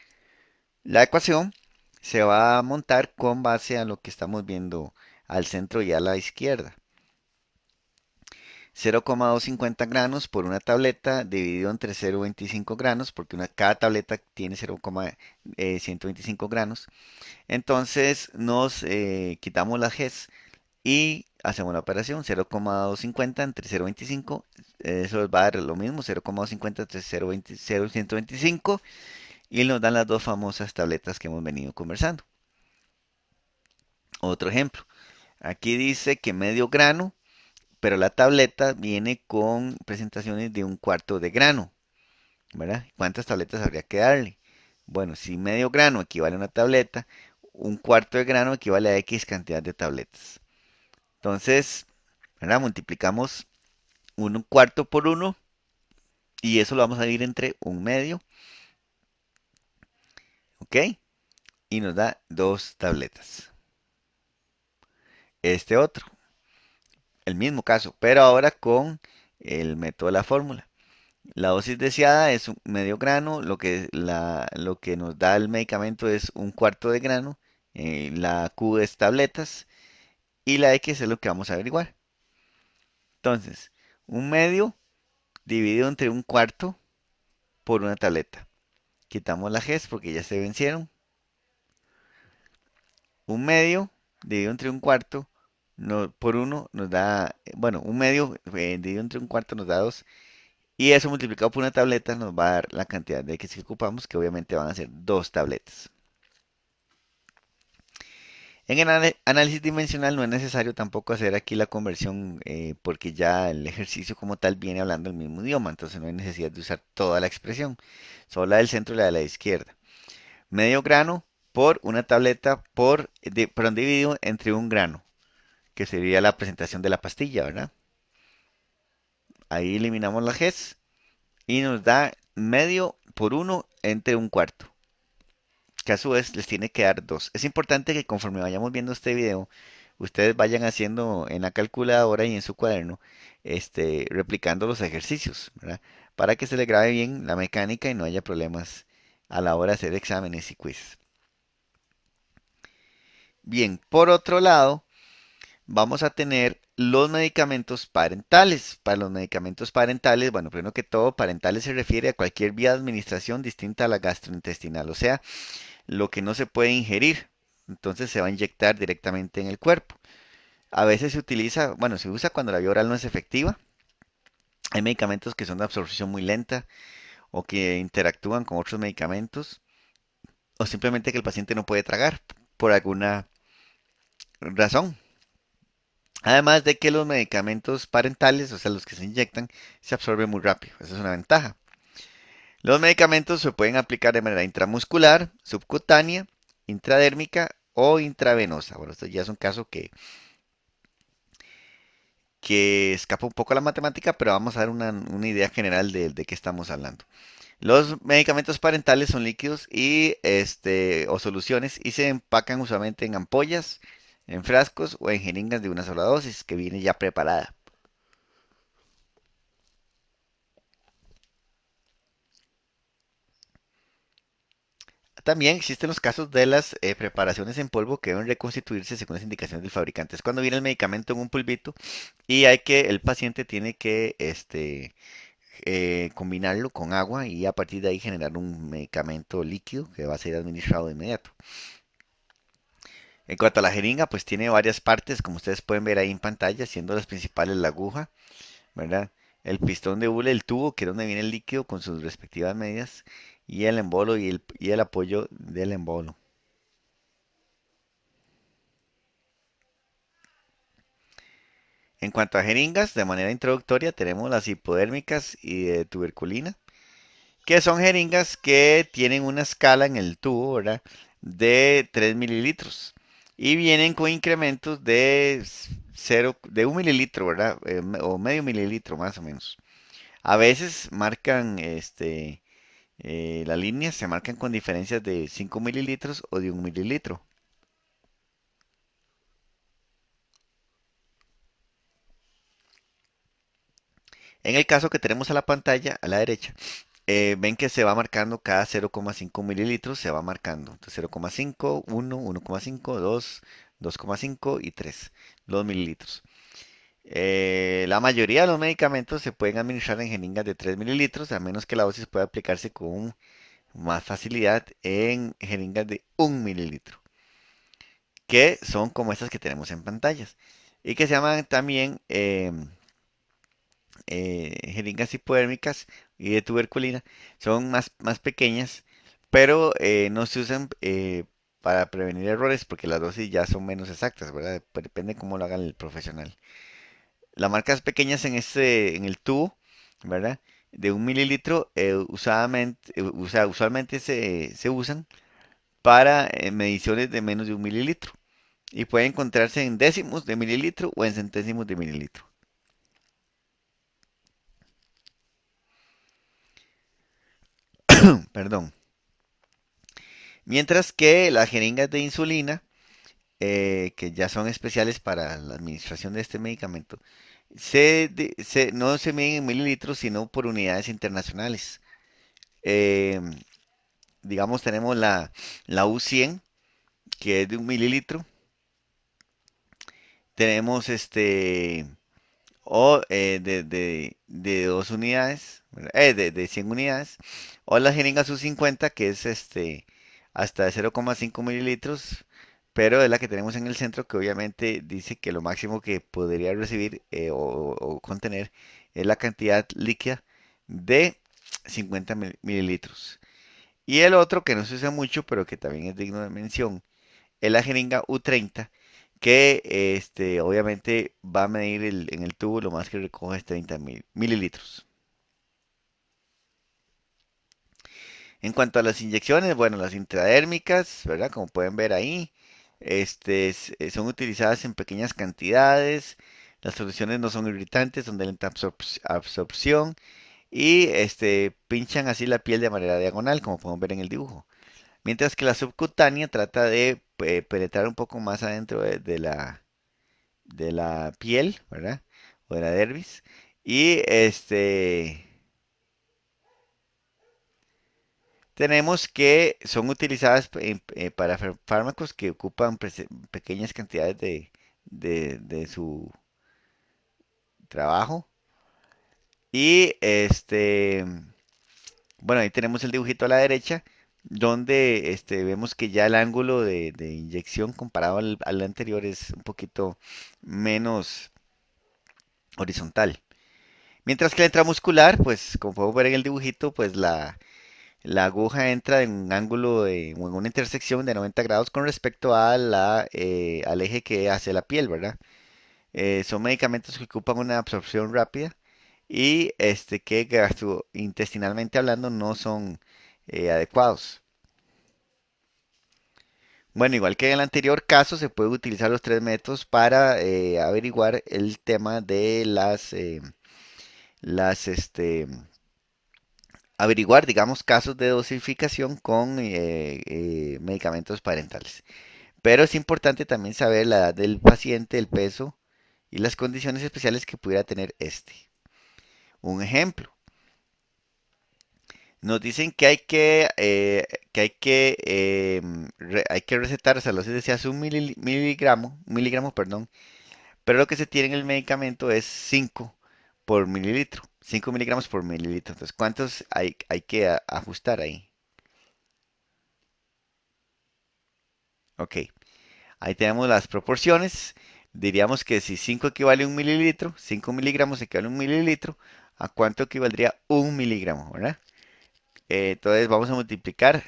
la ecuación se va a montar con base a lo que estamos viendo al centro y a la izquierda. 0,250 granos por una tableta dividido entre 0,25 granos, porque cada tableta tiene 0,125 granos. Entonces nos quitamos las Gs y hacemos la operación 0,250 entre 0,25. Eso nos va a dar lo mismo, 0,250 entre 0,125. Y nos dan las dos famosas tabletas que hemos venido conversando. Otro ejemplo. Aquí dice que medio grano, pero la tableta viene con presentaciones de un cuarto de grano, ¿verdad? ¿Cuántas tabletas habría que darle? Bueno, si medio grano equivale a una tableta, un cuarto de grano equivale a X cantidad de tabletas. Entonces, ¿verdad? Multiplicamos un cuarto por 1 y eso lo vamos a dividir entre un medio, ¿ok? Y nos da dos tabletas. Este otro, el mismo caso, pero ahora con el método de la fórmula. La dosis deseada es un medio grano, lo que nos da el medicamento es un cuarto de grano, la Q es tabletas y la X es lo que vamos a averiguar. Entonces, un medio dividido entre un cuarto por una tableta. Quitamos la G porque ya se vencieron. Un medio dividido entre un cuarto por uno nos da, bueno, un medio dividido entre un cuarto nos da 2. Y eso multiplicado por una tableta nos va a dar la cantidad de X que ocupamos, que obviamente van a ser dos tabletas. En el análisis dimensional no es necesario tampoco hacer aquí la conversión porque ya el ejercicio como tal viene hablando el mismo idioma, entonces no hay necesidad de usar toda la expresión, solo la del centro y la de la izquierda. Medio grano por una tableta perdón, dividido entre un grano, que sería la presentación de la pastilla, ¿verdad? Ahí eliminamos la Gs y nos medio por 1 entre 1/4, que a su vez les tiene que dar 2. Es importante que conforme vayamos viendo este video, ustedes vayan haciendo en la calculadora y en su cuaderno, replicando los ejercicios, ¿verdad? Para que se le grabe bien la mecánica y no haya problemas a la hora de hacer exámenes y quizzes. Bien, por otro lado, vamos a tener los medicamentos parentales. Para los medicamentos parentales, bueno, primero que todo, parentales se refiere a cualquier vía de administración distinta a la gastrointestinal, o sea, lo que no se puede ingerir, entonces se va a inyectar directamente en el cuerpo. A veces se utiliza, bueno, se usa cuando la vía oral no es efectiva. Hay medicamentos que son de absorción muy lenta o que interactúan con otros medicamentos o simplemente que el paciente no puede tragar por alguna razón. Además de que los medicamentos parentales, o sea, los que se inyectan, se absorben muy rápido. Esa es una ventaja. Los medicamentos se pueden aplicar de manera intramuscular, subcutánea, intradérmica o intravenosa. Bueno, esto ya es un caso que escapa un poco a la matemática, pero vamos a dar una idea general de qué estamos hablando. Los medicamentos parentales son líquidos y o soluciones y se empacan usualmente en ampollas, en frascos o en jeringas de una sola dosis que viene ya preparada. También existen los casos de las preparaciones en polvo que deben reconstituirse según las indicaciones del fabricante. Es cuando viene el medicamento en un polvito y el paciente tiene que combinarlo con agua y a partir de ahí generar un medicamento líquido que va a ser administrado de inmediato. En cuanto a la jeringa, pues tiene varias partes, como ustedes pueden ver ahí en pantalla, siendo las principales la aguja, ¿verdad? El pistón de hule, el tubo, que es donde viene el líquido con sus respectivas medidas, y el embolo y el apoyo del embolo. En cuanto a jeringas, de manera introductoria tenemos las hipodérmicas y de tuberculina, que son jeringas que tienen una escala en el tubo, ¿verdad? De 3 mililitros y vienen con incrementos de 1 mililitro, ¿verdad? O medio mililitro más o menos. A veces marcan las líneas, se marcan con diferencias de 5 mililitros o de 1 mililitro. En el caso que tenemos a la pantalla, a la derecha, ven que se va marcando cada 0,5 mililitros, se va marcando. Entonces 0,5, 1, 1,5, 2, 2,5 y 3, 2 mililitros. La mayoría de los medicamentos se pueden administrar en jeringas de 3 mililitros, a menos que la dosis pueda aplicarse con más facilidad en jeringas de 1 mililitro, que son como estas que tenemos en pantallas, y que se llaman también jeringas hipodérmicas y de tuberculina. Son más pequeñas, pero no se usan para prevenir errores porque las dosis ya son menos exactas, ¿verdad? Depende cómo lo haga el profesional. Las marcas pequeñas en el tubo, ¿verdad? De 1 mililitro, usualmente se usan para mediciones de menos de 1 mililitro y puede encontrarse en décimos de mililitro o en centésimos de mililitro. Perdón. Mientras que las jeringas de insulina, que ya son especiales para la administración de este medicamento, no se miden en mililitros, sino por unidades internacionales. Eh, digamos, tenemos la U100, que es de 1 mililitro. Tenemos de 2 unidades, ¿verdad? De 100 unidades. O la jeringa U50, que es hasta de 0,5 mililitros, pero es la que tenemos en el centro, que obviamente dice que lo máximo que podría recibir o contener es la cantidad líquida de 50 mililitros. Y el otro que no se usa mucho, pero que también es digno de mención, es la jeringa U30, que obviamente va a medir en el tubo lo más que recoge es 30 mililitros. En cuanto a las inyecciones, bueno, las intradérmicas, ¿verdad? Como pueden ver ahí, son utilizadas en pequeñas cantidades. Las soluciones no son irritantes, son de lenta absorción y pinchan así la piel de manera diagonal, como podemos ver en el dibujo. Mientras que la subcutánea trata de penetrar un poco más adentro de la piel, ¿verdad? O de la dermis. Y tenemos que son utilizadas para fármacos que ocupan pequeñas cantidades de su trabajo. Y bueno, ahí tenemos el dibujito a la derecha, donde vemos que ya el ángulo de inyección comparado al anterior es un poquito menos horizontal. Mientras que la intramuscular, pues como podemos ver en el dibujito, pues la aguja entra en un ángulo o en una intersección de 90 grados con respecto a al eje que hace la piel, ¿verdad? Son medicamentos que ocupan una absorción rápida y que gastrointestinalmente hablando no son adecuados. Bueno, igual que en el anterior caso, se puede utilizar los tres métodos para averiguar el tema de las, averiguar, digamos, casos de dosificación con medicamentos parentales. Pero es importante también saber la edad del paciente, el peso y las condiciones especiales que pudiera tener este. Un ejemplo, nos dicen hay que recetar celosis de un miligramo, perdón, pero lo que se tiene en el medicamento es 5 por mililitro, 5 miligramos por mililitro. Entonces, ¿cuántos hay que ajustar ahí? Ok, ahí tenemos las proporciones. Diríamos que si 5 equivale a un mililitro, 5 miligramos equivale a un mililitro, ¿a cuánto equivaldría un miligramo, verdad? Entonces vamos a multiplicar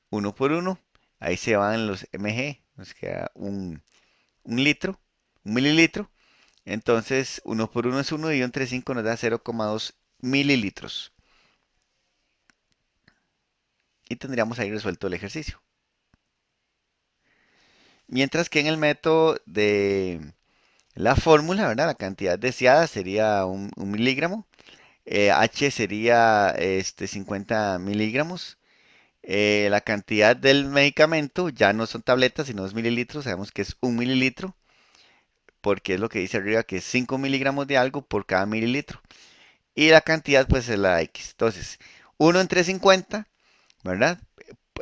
uno por uno. Ahí se van los mg. Nos queda un litro, un mililitro. Entonces, uno por uno es uno y entre 5 nos da 0,2 mililitros. Y tendríamos ahí resuelto el ejercicio. Mientras que en el método de la fórmula, ¿verdad? La cantidad deseada sería un miligramo. H sería 50 miligramos. La cantidad del medicamento ya no son tabletas, sino es mililitros. Sabemos que es un mililitro, porque es lo que dice arriba, que es 5 miligramos de algo por cada mililitro. Y la cantidad, pues, es la X. Entonces, uno entre 50, ¿verdad?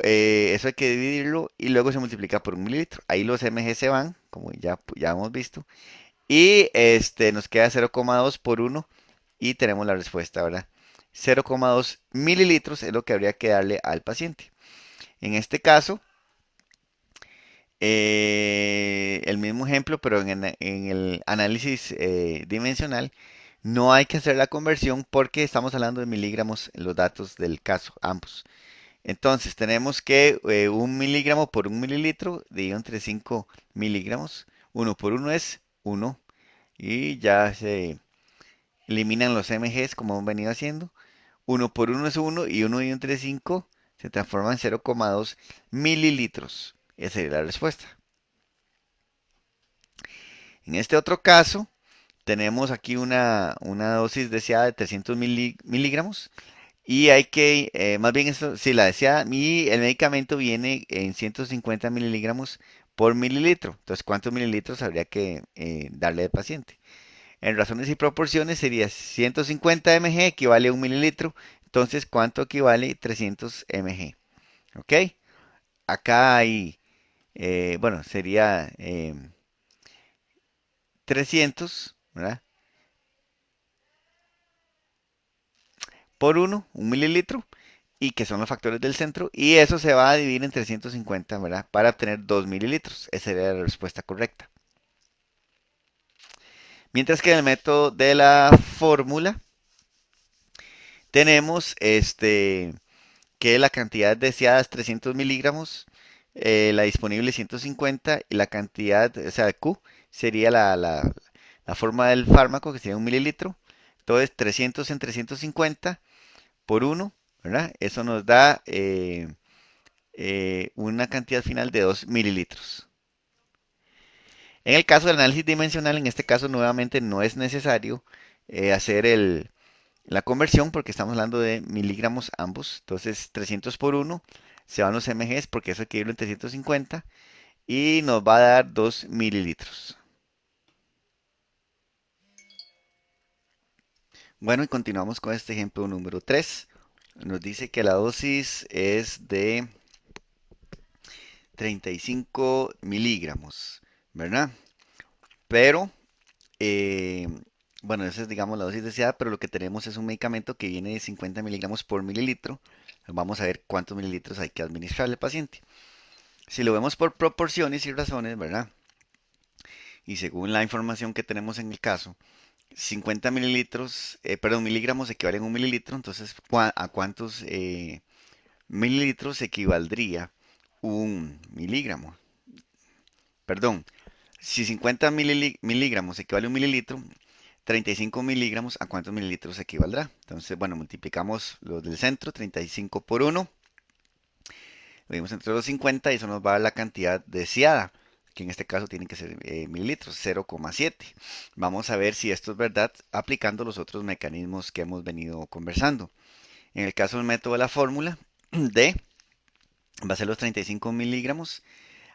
Eso hay que dividirlo y luego se multiplica por un mililitro. Ahí los mg se van, como ya hemos visto. Y nos queda 0,2 por uno y tenemos la respuesta, ¿verdad? 0,2 mililitros es lo que habría que darle al paciente. En este caso, el mismo ejemplo, pero en el análisis dimensional, no hay que hacer la conversión porque estamos hablando de miligramos en los datos del caso, ambos. Entonces, tenemos que un miligramo por un mililitro, dividido entre 5 miligramos, uno por uno es uno, y ya se eliminan los mgs como hemos venido haciendo. Uno por uno es uno y uno dividido entre 5 se transforma en 0,2 mililitros. Esa sería la respuesta. En este otro caso, tenemos aquí una dosis deseada de 300 miligramos y hay que, más bien esto, si la deseada, y el medicamento viene en 150 miligramos por mililitro. Entonces, ¿cuántos mililitros habría que darle al paciente? En razones y proporciones sería 150 mg equivale a un mililitro. Entonces, ¿cuánto equivale 300 mg? ¿Ok? Acá hay, bueno, sería 300, ¿verdad? Por uno, un mililitro, y que son los factores del centro, y eso se va a dividir en 350, ¿verdad? Para obtener 2 mililitros. Esa sería la respuesta correcta. Mientras que en el método de la fórmula, tenemos que la cantidad deseada es 300 miligramos, la disponible 150, y la cantidad, o sea, Q, sería la forma del fármaco, que sería un mililitro. Entonces, 300 en 350 por uno, ¿verdad? Eso nos da una cantidad final de 2 mililitros. En el caso del análisis dimensional, en este caso nuevamente no es necesario hacer la conversión porque estamos hablando de miligramos ambos. Entonces 300 por 1 se van los mgs porque eso hay que irlo en 350 y nos va a dar 2 mililitros. Bueno, y continuamos con este ejemplo número 3. Nos dice que la dosis es de 35 miligramos, ¿verdad? Pero, eh, bueno, esa es, digamos, la dosis deseada, pero lo que tenemos es un medicamento que viene de 50 miligramos por mililitro. Vamos a ver cuántos mililitros hay que administrarle al paciente. Si lo vemos por proporciones y razones, ¿verdad? Y según la información que tenemos en el caso, 50 mililitros, perdón, miligramos equivalen a un mililitro, entonces, ¿a cuántos mililitros equivaldría un miligramo? Perdón, si 50 miligramos equivale a un mililitro, 35 miligramos, ¿a cuántos mililitros equivaldrá? Entonces, bueno, multiplicamos los del centro, 35 por 1, lo dimos entre los 50 y eso nos va a dar la cantidad deseada, que en este caso tienen que ser mililitros, 0,7. Vamos a ver si esto es verdad aplicando los otros mecanismos que hemos venido conversando. En el caso del método de la fórmula, D va a ser los 35 miligramos.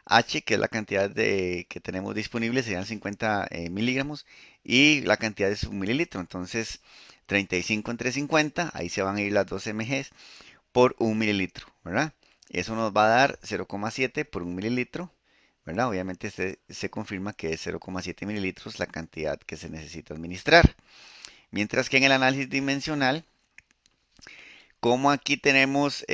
H, que es la cantidad que tenemos disponible, serían 50 miligramos y la cantidad es un mililitro. Entonces, 35 entre 50, ahí se van a ir las 2 mg por un mililitro, ¿verdad? Eso nos va a dar 0,7 por un mililitro, ¿verdad? Obviamente se confirma que es 0,7 mililitros la cantidad que se necesita administrar. Mientras que en el análisis dimensional, como aquí tenemos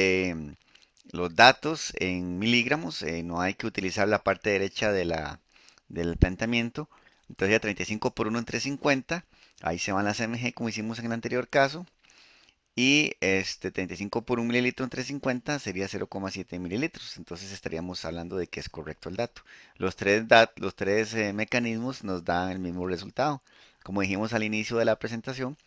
los datos en miligramos, no hay que utilizar la parte derecha del planteamiento. Entonces ya 35 por 1 entre 50, ahí se van las mg como hicimos en el anterior caso. Y 35 por 1 mililitro entre 50 sería 0,7 mililitros. Entonces estaríamos hablando de que es correcto el dato. Los tres mecanismos nos dan el mismo resultado. Como dijimos al inicio de la presentación,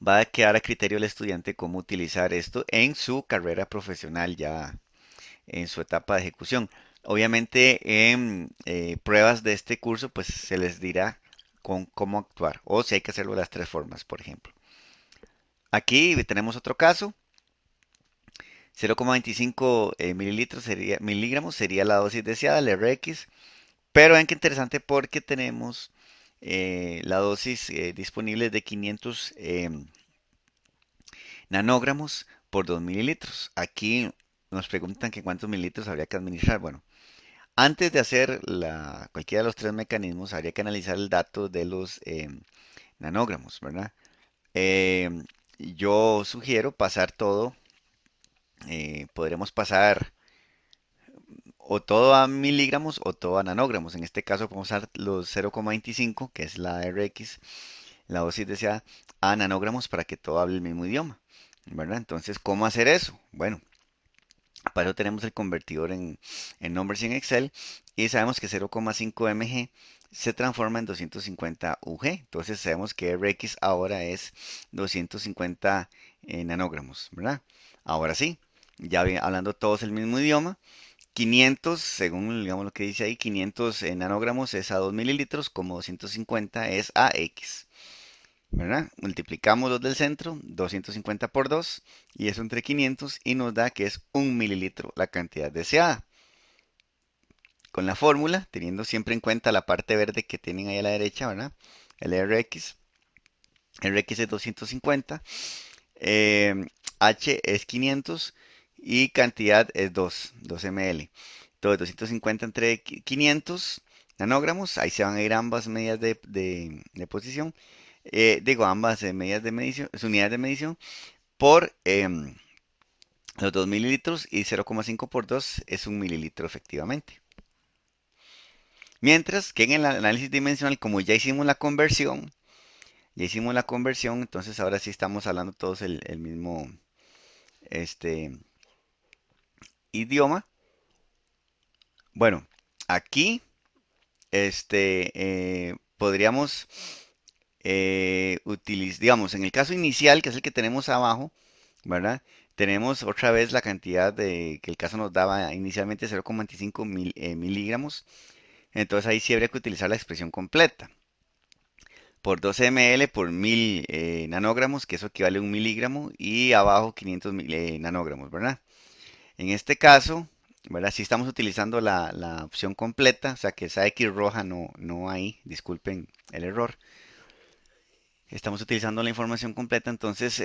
va a quedar a criterio del estudiante cómo utilizar esto en su carrera profesional ya en su etapa de ejecución. Obviamente en pruebas de este curso pues se les dirá con cómo actuar o si hay que hacerlo de las tres formas, por ejemplo. Aquí tenemos otro caso. 0,25 miligramos sería la dosis deseada, el RX. Pero ven que interesante porque tenemos la dosis disponible de 500 nanogramos por 2 mililitros. Aquí nos preguntan que cuántos mililitros habría que administrar. Bueno, antes de hacer cualquiera de los tres mecanismos, habría que analizar el dato de los nanogramos, ¿verdad? Yo sugiero pasar todo, podremos pasar o todo a miligramos o todo a nanogramos. En este caso vamos a usar los 0,25, que es la RX, la dosis deseada, a nanogramos para que todo hable el mismo idioma, ¿verdad? Entonces, ¿cómo hacer eso? Bueno, para eso tenemos el convertidor en numbers en Excel y sabemos que 0,5 mg se transforma en 250 UG. Entonces sabemos que RX ahora es 250 nanogramos, ¿verdad? Ahora sí, ya hablando todos el mismo idioma, 500, según digamos lo que dice ahí, 500 nanogramos es a 2 mililitros, como 250 es a X. ¿Verdad? Multiplicamos los del centro, 250 por 2, y eso entre 500, y nos da que es 1 mililitro la cantidad deseada. Con la fórmula, teniendo siempre en cuenta la parte verde que tienen ahí a la derecha, ¿verdad? El RX. RX es 250, H es 500 y cantidad es 2 ml. Entonces 250 entre 500 nanogramos, ahí se van a ir ambas medidas de posición, digo ambas medidas de medición, unidades de medición por los 2 mililitros y 0,5 por 2 es un mililitro efectivamente. Mientras que en el análisis dimensional, como ya hicimos la conversión, entonces ahora sí estamos hablando todos el mismo este, idioma. Bueno, aquí podríamos utilizar, digamos, en el caso inicial, que es el que tenemos abajo, ¿verdad? Tenemos otra vez la cantidad que el caso nos daba inicialmente 0,25 miligramos. Entonces ahí sí habría que utilizar la expresión completa. por 12 ml por 1000 nanogramos, que eso equivale a 1 miligramo, y abajo 500 nanogramos, ¿verdad? En este caso, ¿verdad? Si estamos utilizando la opción completa, o sea que esa X roja no hay, disculpen el error. Estamos utilizando la información completa, entonces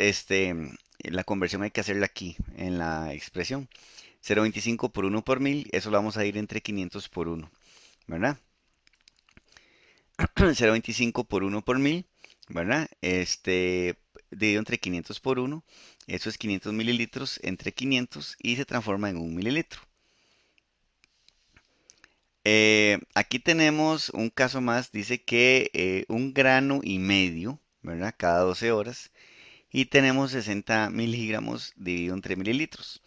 la conversión hay que hacerla aquí, en la expresión. 0.25 por 1 por 1000, eso lo vamos a ir entre 500 por 1, ¿verdad? 0.25 por 1 por 1000, ¿verdad? Dividido entre 500 por 1, eso es 500 mililitros entre 500 y se transforma en 1 mililitro. Aquí tenemos un caso más, dice que 1,5 gramos, ¿verdad? Cada 12 horas. Y tenemos 60 miligramos dividido entre mililitros.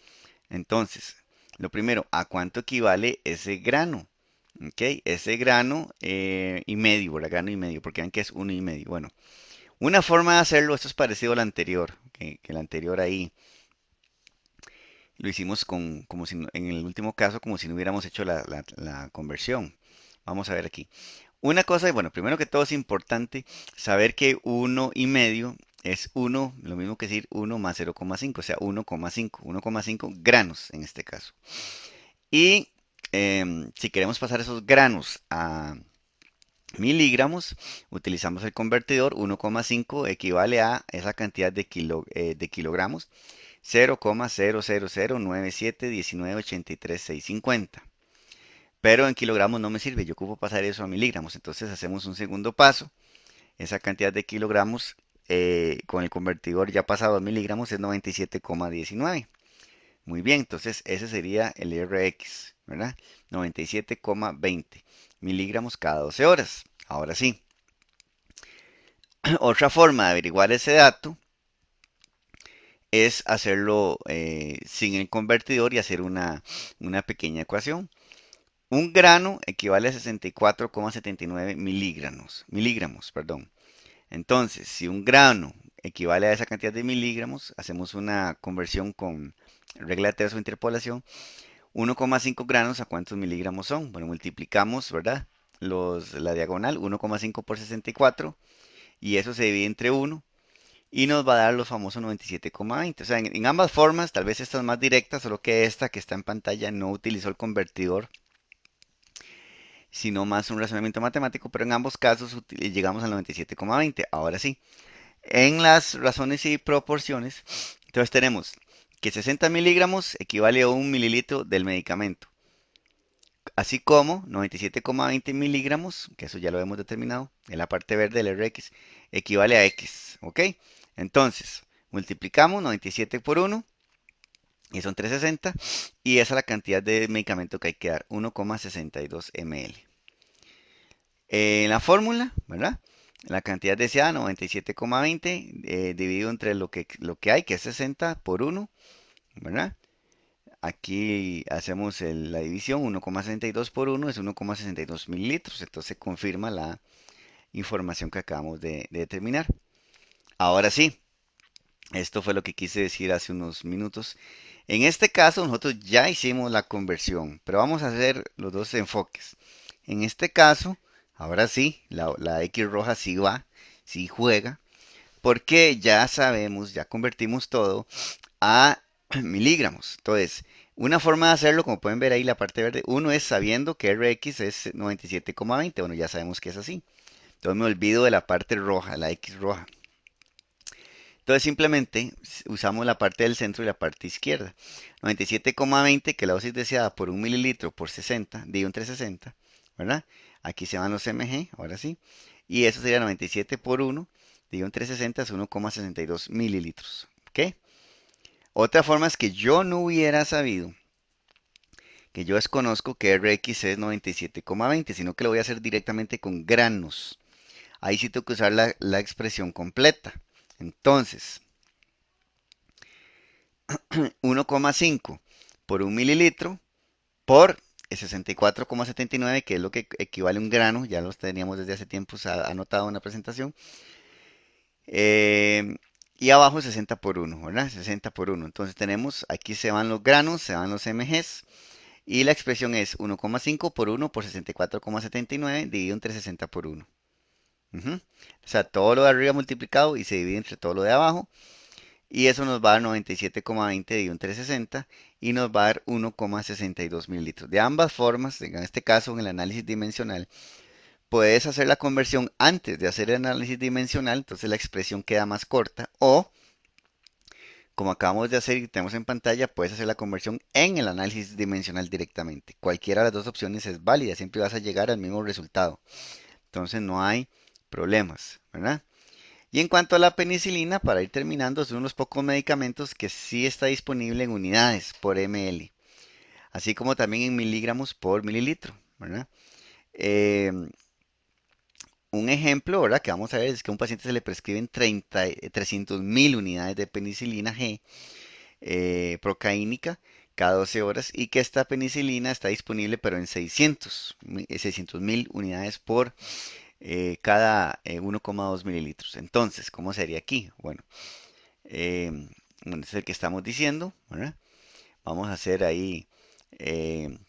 Entonces, lo primero, ¿a cuánto equivale ese grano? ¿Ok? Ese grano y medio, ¿verdad? Grano y medio, porque vean que es 1,5. Bueno, una forma de hacerlo, esto es parecido al anterior, que el anterior ahí lo hicimos como si, en el último caso, como si no hubiéramos hecho la conversión. Vamos a ver aquí. Una cosa, bueno, primero que todo es importante saber que 1,5 es 1, lo mismo que decir 1 más 0,5, o sea, 1,5 granos en este caso. Y si queremos pasar esos granos a miligramos, utilizamos el convertidor. 1,5 equivale a esa cantidad de kilogramos, 0,000971983,650. Pero en kilogramos no me sirve, yo ocupo pasar eso a miligramos. Entonces hacemos un segundo paso. Esa cantidad de kilogramos con el convertidor ya pasado a miligramos es 97,19. Muy bien, entonces ese sería el RX, ¿verdad? 97,20 miligramos cada 12 horas. Ahora sí, otra forma de averiguar ese dato es hacerlo sin el convertidor y hacer una pequeña ecuación. Un grano equivale a 64,79 miligramos, perdón. Entonces, si un grano equivale a esa cantidad de miligramos, hacemos una conversión con regla de tercio o interpolación. 1,5 granos, ¿a cuántos miligramos son? Bueno, multiplicamos, ¿verdad? La diagonal, 1,5 por 64, y eso se divide entre 1 y nos va a dar los famosos 97,20. O sea, en ambas formas, tal vez esta es más directa, solo que esta que está en pantalla no utilizó el convertidor, sino más un razonamiento matemático, pero en ambos casos llegamos al 97,20. Ahora sí, en las razones y proporciones, entonces tenemos que 60 miligramos equivale a 1 mililitro del medicamento, así como 97,20 miligramos, que eso ya lo hemos determinado, en la parte verde del RX, equivale a X, ¿ok? Entonces, multiplicamos 97 por 1, y son 360, y esa es la cantidad de medicamento que hay que dar, 1,62 ml. En la fórmula, ¿verdad? La cantidad deseada, 97,20, dividido entre lo que hay, que es 60 por 1, ¿verdad? Aquí hacemos la división, 1,62 por 1 es 1,62 mililitros, entonces se confirma la información que acabamos de determinar. Ahora sí, esto fue lo que quise decir hace unos minutos. En este caso nosotros ya hicimos la conversión, pero vamos a hacer los dos enfoques. En este caso, ahora sí, la X roja sí va, sí juega, porque ya sabemos, ya convertimos todo a miligramos. Entonces, una forma de hacerlo, como pueden ver ahí la parte verde, uno es sabiendo que RX es 97,20. Bueno, ya sabemos que es así. Entonces me olvido de la parte roja, la X roja. Entonces simplemente usamos la parte del centro y la parte izquierda. 97,20, que la dosis deseada por 1 mililitro por 60, dividido entre 60, ¿verdad? Aquí se van los mg, ahora sí. Y eso sería 97 por 1, dividido entre 60, es 1,62 mililitros. ¿Ok? Otra forma es que yo no hubiera sabido, que yo desconozco que RX es 97,20, sino que lo voy a hacer directamente con granos. Ahí sí tengo que usar la expresión completa. Entonces, 1,5 por 1 mililitro por 64,79, que es lo que equivale a un grano, ya los teníamos desde hace tiempo anotado en la presentación. Y abajo 60 por 1, ¿verdad? 60 por 1. Entonces tenemos, aquí se van los granos, se van los mgs, y la expresión es 1,5 por 1 por 64,79 dividido entre 60 por 1. Ujú. O sea, todo lo de arriba multiplicado y se divide entre todo lo de abajo. Y eso nos va a dar 97,20 de un 360 y nos va a dar 1,62 mililitros. De ambas formas, en este caso en el análisis dimensional, puedes hacer la conversión antes de hacer el análisis dimensional, entonces la expresión queda más corta. O, como acabamos de hacer y tenemos en pantalla, puedes hacer la conversión en el análisis dimensional directamente. Cualquiera de las dos opciones es válida, siempre vas a llegar al mismo resultado. Entonces no hay problemas, ¿verdad? Y en cuanto a la penicilina, para ir terminando, son unos pocos medicamentos que sí está disponible en unidades por ml, así como también en miligramos por mililitro, ¿verdad? Em, un ejemplo, ¿verdad? Que vamos a ver es que a un paciente se le prescriben 300.000 unidades de penicilina G procaínica cada 12 horas y que esta penicilina está disponible pero en 600.000 unidades por cada 1,2 mililitros. Entonces, ¿cómo sería aquí? Bueno, em, bueno, es el que estamos diciendo, ¿verdad? Vamos a hacer ahí em,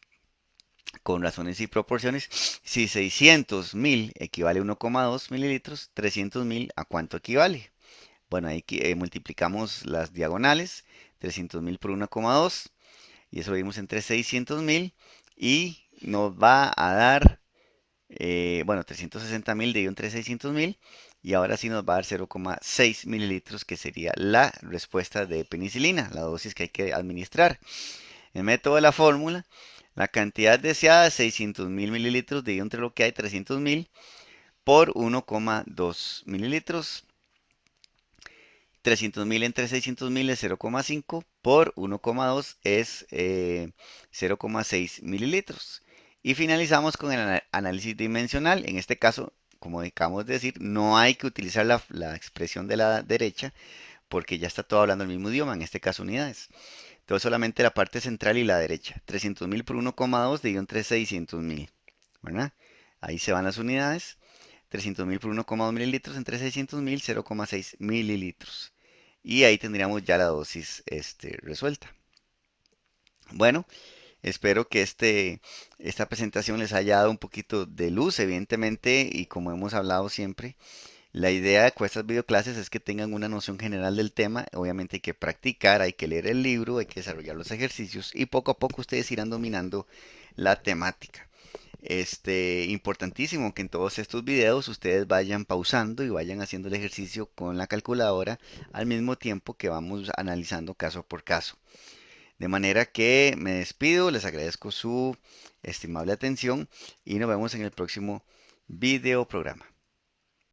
con razones y proporciones. Si 600.000 equivale a 1,2 mililitros, 300.000 ¿a cuánto equivale? Bueno, ahí multiplicamos las diagonales, 300.000 por 1,2 y eso lo vimos entre 600.000 y nos va a dar, bueno, 360.000 dividido entre 600.000 y ahora sí nos va a dar 0,6 mililitros que sería la respuesta de penicilina, la dosis que hay que administrar. El método de la fórmula, la cantidad deseada es 600.000 mililitros dividido entre lo que hay, 300.000 por 1,2 mililitros. 300.000 entre 600.000 es 0,5 por 1,2 es 0,6 mililitros. Y finalizamos con el análisis dimensional. En este caso, como acabamos de decir, no hay que utilizar la expresión de la derecha porque ya está todo hablando el mismo idioma, en este caso unidades. Entonces solamente la parte central y la derecha. 300.000 por 1,2 dividido entre 600.000. ¿Verdad? Ahí se van las unidades. 300.000 por 1,2 mililitros entre 600.000, 0,6 mililitros. Y ahí tendríamos ya la dosis resuelta. Bueno, espero que esta presentación les haya dado un poquito de luz, evidentemente, y como hemos hablado siempre, la idea con estas videoclases es que tengan una noción general del tema. Obviamente hay que practicar, hay que leer el libro, hay que desarrollar los ejercicios y poco a poco ustedes irán dominando la temática. Importantísimo que en todos estos videos ustedes vayan pausando y vayan haciendo el ejercicio con la calculadora al mismo tiempo que vamos analizando caso por caso. De manera que me despido, les agradezco su estimable atención y nos vemos en el próximo video programa.